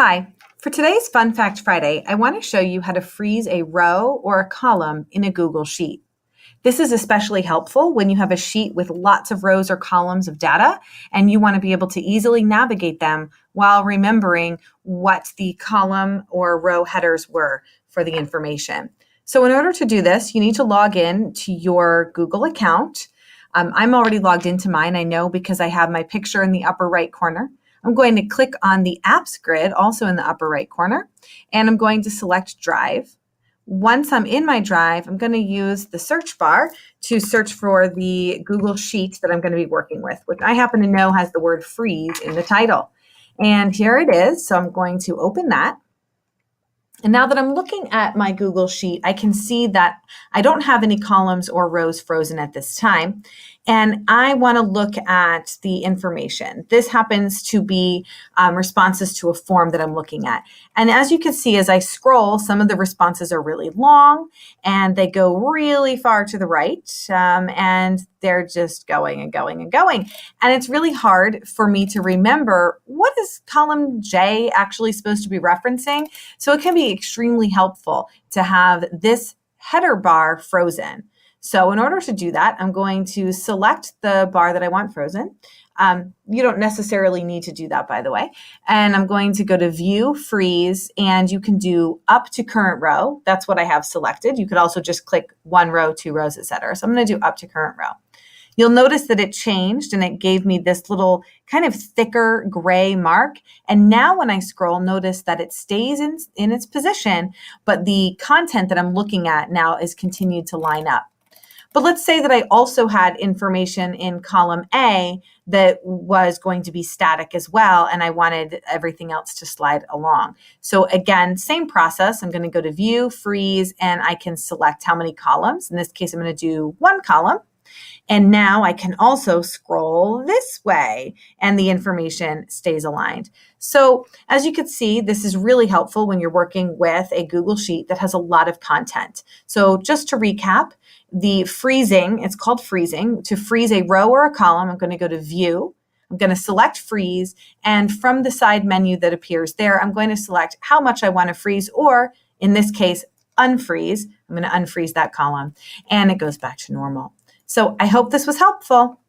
Hi, for today's Fun Fact Friday, I want to show you how to freeze a row or a column in a Google Sheet. This is especially helpful when you have a sheet with lots of rows or columns of data and you want to be able to easily navigate them while remembering what the column or row headers were for the information. So in order to do this, you need to log in to your Google account. I'm already logged into mine, I know, because I have my picture in the upper right corner. I'm going to click on the apps grid, also in the upper right corner, and I'm going to select Drive. Once I'm in my Drive, I'm going to use the search bar to search for the Google Sheet that I'm going to be working with, which I happen to know has the word freeze in the title. And here it is, so I'm going to open that. And now that I'm looking at my Google Sheet, I can see that I don't have any columns or rows frozen at this time. And I want to look at the information. This happens to be responses to a form that I'm looking at. And as you can see, as I scroll, some of the responses are really long and they go really far to the right. And they're just going and going and going. And it's really hard for me to remember what is column J actually supposed to be referencing. So it can be extremely helpful to have this header bar frozen. So in order to do that, I'm going to select the bar that I want frozen. You don't necessarily need to do that, by the way. And I'm going to go to View, Freeze, and you can do up to current row. That's what I have selected. You could also just click one row, two rows, etc. So I'm going to do up to current row. You'll notice that it changed and it gave me this little kind of thicker gray mark. And now when I scroll, notice that it stays in its position, but the content that I'm looking at now is continued to line up. But let's say that I also had information in column A that was going to be static as well, and I wanted everything else to slide along. So again, same process. I'm going to go to View, Freeze, and I can select how many columns. In this case, I'm going to do one column. And now I can also scroll this way and the information stays aligned. So as you can see, this is really helpful when you're working with a Google Sheet that has a lot of content. So just to recap, the freezing, it's called freezing. To freeze a row or a column, I'm going to go to View. I'm going to select Freeze. And from the side menu that appears there, I'm going to select how much I want to freeze, or in this case, unfreeze. I'm going to unfreeze that column and it goes back to normal. So I hope this was helpful.